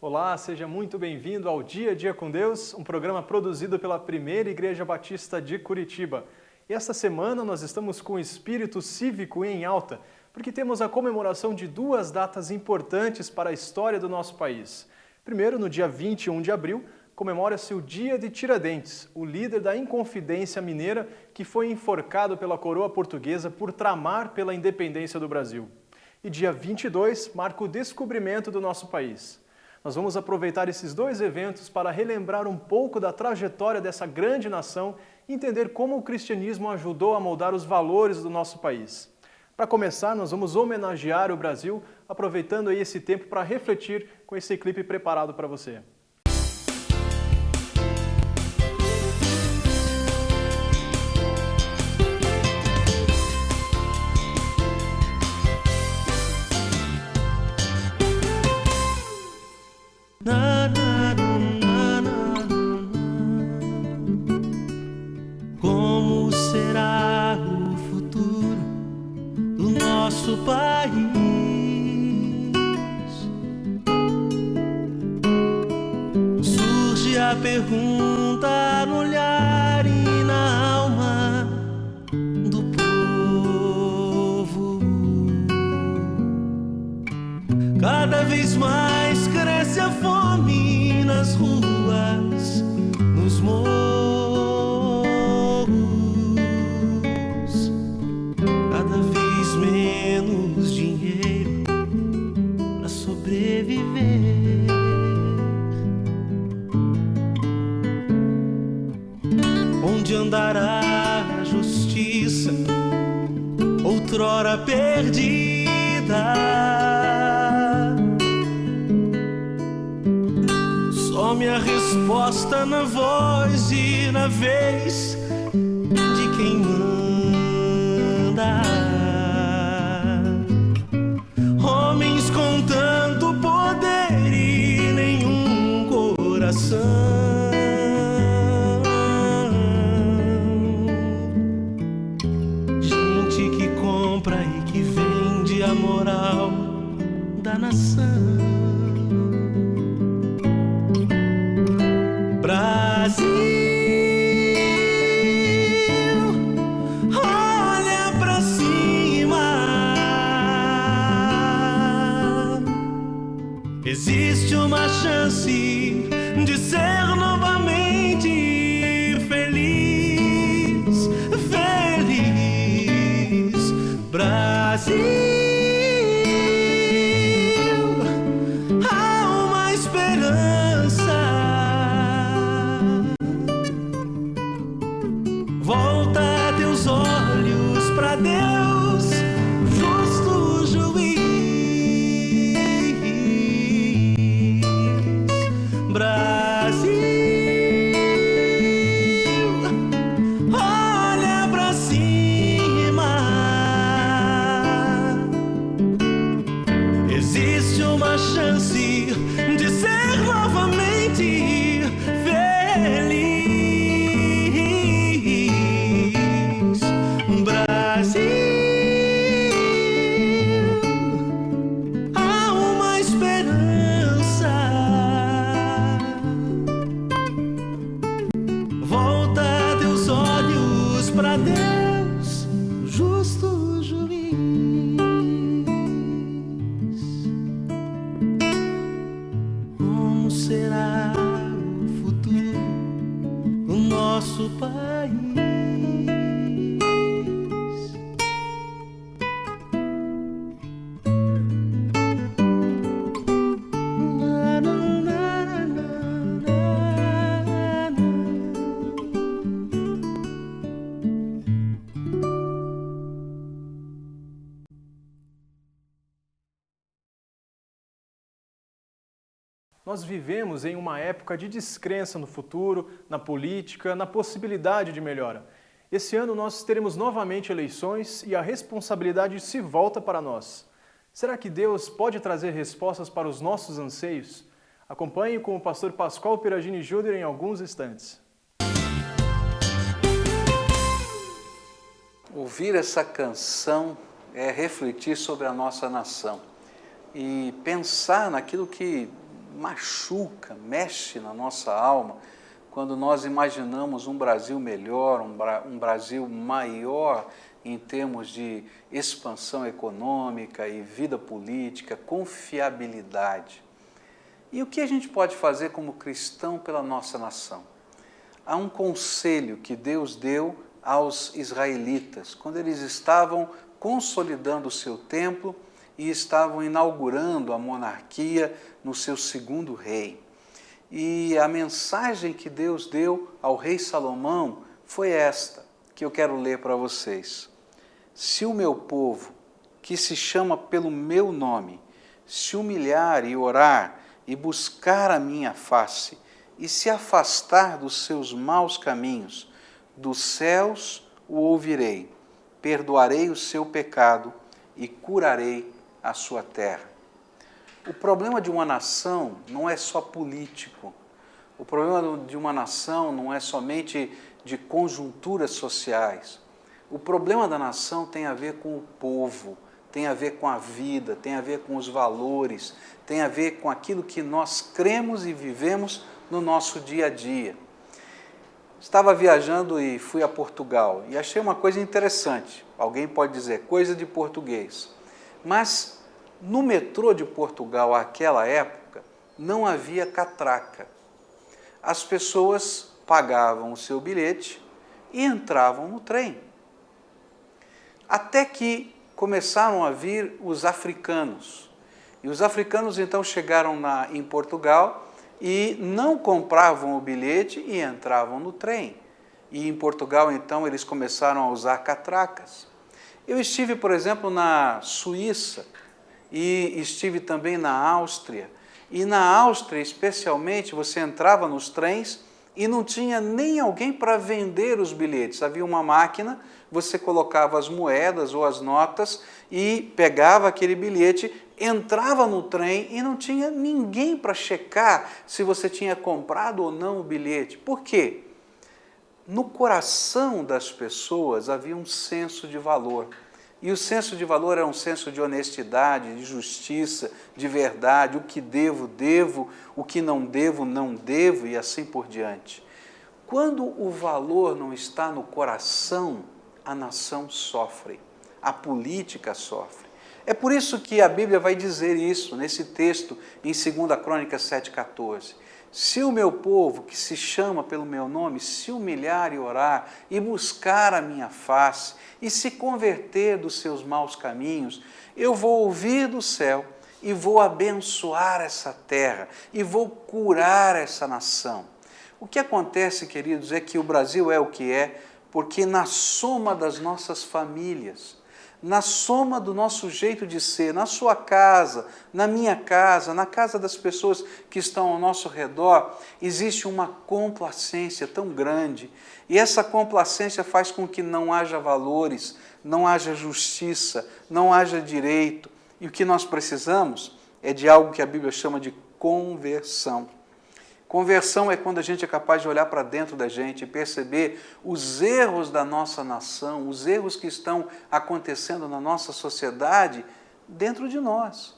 Olá, seja muito bem-vindo ao Dia a Dia com Deus, um programa produzido pela Primeira Igreja Batista de Curitiba. E esta semana nós estamos com o espírito cívico em alta, porque temos a comemoração de duas datas importantes para a história do nosso país. Primeiro, no dia 21 de abril, comemora-se o Dia de Tiradentes, o líder da Inconfidência Mineira que foi enforcado pela coroa portuguesa por tramar pela independência do Brasil. E dia 22 marca o descobrimento do nosso país. Nós vamos aproveitar esses dois eventos para relembrar um pouco da trajetória dessa grande nação e entender como o cristianismo ajudou a moldar os valores do nosso país. Para começar, nós vamos homenagear o Brasil, aproveitando aí esse tempo para refletir com esse clipe preparado para você. Como será o futuro do nosso país? Surge a pergunta no olhar e na alma do povo. Cada vez mais cresce a fome nas ruas, nos morros. Cada vez menos dinheiro para sobreviver. Onde andará a justiça, outrora perdida? Some a resposta na voz e na vez de quem manda. Homens com tanto poder e nenhum coração. Gente que compra e que vende a moral da nação. Brasil, olha pra cima. Existe uma chance de ser novamente feliz, feliz. Brasil. Volta teus olhos pra Deus, justo juiz. Brasil, olha pra cima. Existe uma chance de ser novamente feliz. Pra Deus, justo juiz. Como será o futuro do nosso país? Nós vivemos em uma época de descrença no futuro, na política, na possibilidade de melhora. Esse ano nós teremos novamente eleições e a responsabilidade se volta para nós. Será que Deus pode trazer respostas para os nossos anseios? Acompanhe com o pastor Pascoal Peragini Júnior em alguns instantes. Ouvir essa canção é refletir sobre a nossa nação e pensar naquilo que machuca, mexe na nossa alma, quando nós imaginamos um Brasil melhor, um Brasil maior em termos de expansão econômica e vida política, confiabilidade. E o que a gente pode fazer como cristão pela nossa nação? Há um conselho que Deus deu aos israelitas, quando eles estavam consolidando o seu templo e estavam inaugurando a monarquia no seu segundo rei. E a mensagem que Deus deu ao rei Salomão foi esta, que eu quero ler para vocês. Se o meu povo, que se chama pelo meu nome, se humilhar e orar e buscar a minha face e se afastar dos seus maus caminhos, dos céus o ouvirei, perdoarei o seu pecado e curarei a sua terra. O problema de uma nação não é só político. O problema de uma nação não é somente de conjunturas sociais. O problema da nação tem a ver com o povo, tem a ver com a vida, tem a ver com os valores, tem a ver com aquilo que nós cremos e vivemos no nosso dia a dia. Estava viajando e fui a Portugal e achei uma coisa interessante. Alguém pode dizer, coisa de português. Mas no metrô de Portugal, àquela época, não havia catraca. As pessoas pagavam o seu bilhete e entravam no trem. Até que começaram a vir os africanos. E os africanos então chegaram em Portugal e não compravam o bilhete e entravam no trem. E em Portugal então eles começaram a usar catracas. Eu estive, por exemplo, na Suíça e estive também na Áustria. E na Áustria, especialmente, você entrava nos trens e não tinha nem alguém para vender os bilhetes. Havia uma máquina, você colocava as moedas ou as notas e pegava aquele bilhete, entrava no trem e não tinha ninguém para checar se você tinha comprado ou não o bilhete. Por quê? No coração das pessoas havia um senso de valor. E o senso de valor é um senso de honestidade, de justiça, de verdade, o que devo, devo, o que não devo e assim por diante. Quando o valor não está no coração, a nação sofre, a política sofre. É por isso que a Bíblia vai dizer isso nesse texto em 2 Crônicas 7,14. Se o meu povo, que se chama pelo meu nome, se humilhar e orar, e buscar a minha face, e se converter dos seus maus caminhos, eu vou ouvir do céu e vou abençoar essa terra, e vou curar essa nação. O que acontece, queridos, é que o Brasil é o que é, porque na soma das nossas famílias, na soma do nosso jeito de ser, na sua casa, na minha casa, na casa das pessoas que estão ao nosso redor, existe uma complacência tão grande. E essa complacência faz com que não haja valores, não haja justiça, não haja direito. E o que nós precisamos é de algo que a Bíblia chama de conversão. Conversão é quando a gente é capaz de olhar para dentro da gente e perceber os erros da nossa nação, os erros que estão acontecendo na nossa sociedade dentro de nós.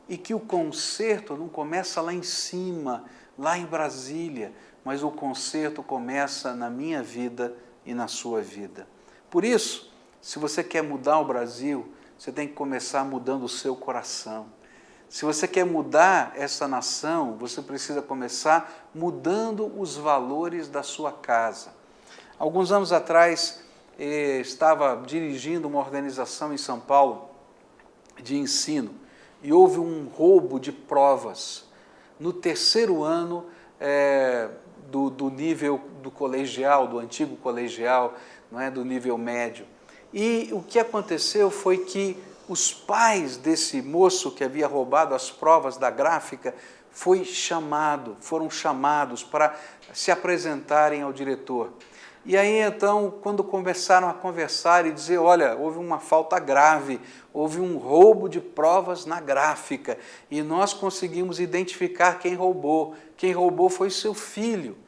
E que o conserto não começa lá em cima, lá em Brasília, mas o conserto começa na minha vida e na sua vida. Por isso, se você quer mudar o Brasil, você tem que começar mudando o seu coração. Se você quer mudar essa nação, você precisa começar mudando os valores da sua casa. Alguns anos atrás, estava dirigindo uma organização em São Paulo de ensino e houve um roubo de provas no terceiro ano do nível do colegial, do antigo colegial, não é, do nível médio. E o que aconteceu foi que os pais desse moço que havia roubado as provas da gráfica foram chamados para se apresentarem ao diretor. E aí, então, quando começaram a conversar e dizer, olha, houve uma falta grave, houve um roubo de provas na gráfica, e nós conseguimos identificar quem roubou. Quem roubou foi seu filho.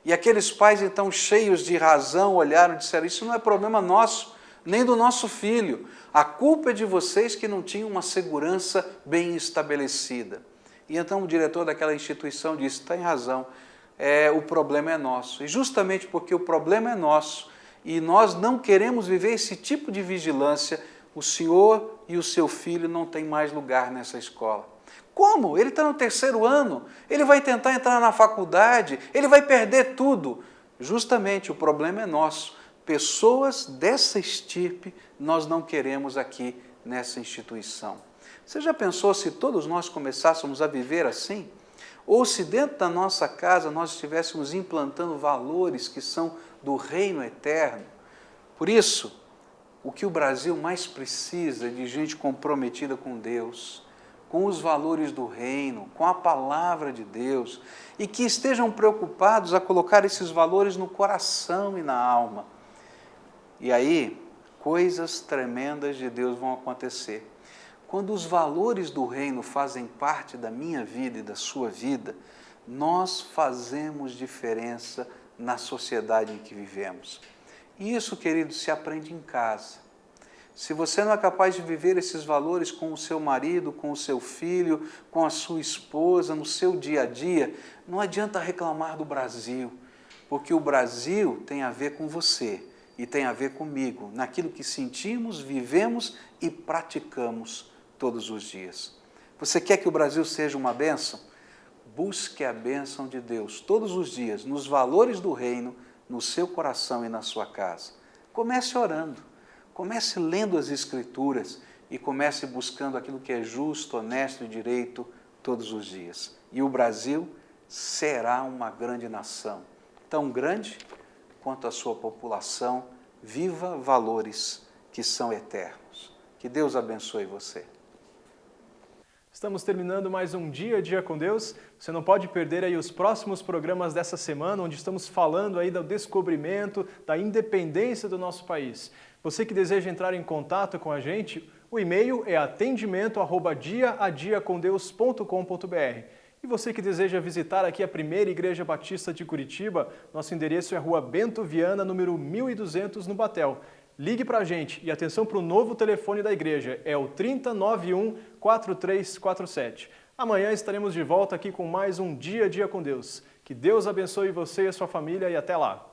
E aqueles pais, então, cheios de razão, olharam e disseram, isso não é problema nosso, nem do nosso filho. A culpa é de vocês que não tinham uma segurança bem estabelecida. E então o diretor daquela instituição disse, tem razão, o problema é nosso. E justamente porque o problema é nosso e nós não queremos viver esse tipo de vigilância, o senhor e o seu filho não têm mais lugar nessa escola. Como? Ele está no 3º ano, ele vai tentar entrar na faculdade, ele vai perder tudo. Justamente o problema é nosso. Pessoas dessa estirpe nós não queremos aqui nessa instituição. Você já pensou se todos nós começássemos a viver assim? Ou se dentro da nossa casa nós estivéssemos implantando valores que são do reino eterno? Por isso, o que o Brasil mais precisa é de gente comprometida com Deus, com os valores do reino, com a palavra de Deus, e que estejam preocupados a colocar esses valores no coração e na alma. E aí, coisas tremendas de Deus vão acontecer. Quando os valores do reino fazem parte da minha vida e da sua vida, nós fazemos diferença na sociedade em que vivemos. E isso, querido, se aprende em casa. Se você não é capaz de viver esses valores com o seu marido, com o seu filho, com a sua esposa, no seu dia a dia, não adianta reclamar do Brasil, porque o Brasil tem a ver com você e tem a ver comigo, naquilo que sentimos, vivemos e praticamos todos os dias. Você quer que o Brasil seja uma bênção? Busque a bênção de Deus todos os dias, nos valores do reino, no seu coração e na sua casa. Comece orando. Comece lendo as Escrituras e comece buscando aquilo que é justo, honesto e direito todos os dias. E o Brasil será uma grande nação, tão grande quanto a sua população. Viva valores que são eternos. Que Deus abençoe você. Estamos terminando mais um Dia a Dia com Deus. Você não pode perder aí os próximos programas dessa semana, onde estamos falando aí do descobrimento, da independência do nosso país. Você que deseja entrar em contato com a gente, o e-mail é atendimento@diaadiacomdeus.com.br. E você que deseja visitar aqui a Primeira Igreja Batista de Curitiba, nosso endereço é Rua Bento Viana, número 1200, no Batel. Ligue para a gente e atenção para o novo telefone da igreja, é o 3091-4347. Amanhã estaremos de volta aqui com mais um Dia a Dia com Deus. Que Deus abençoe você e a sua família e até lá!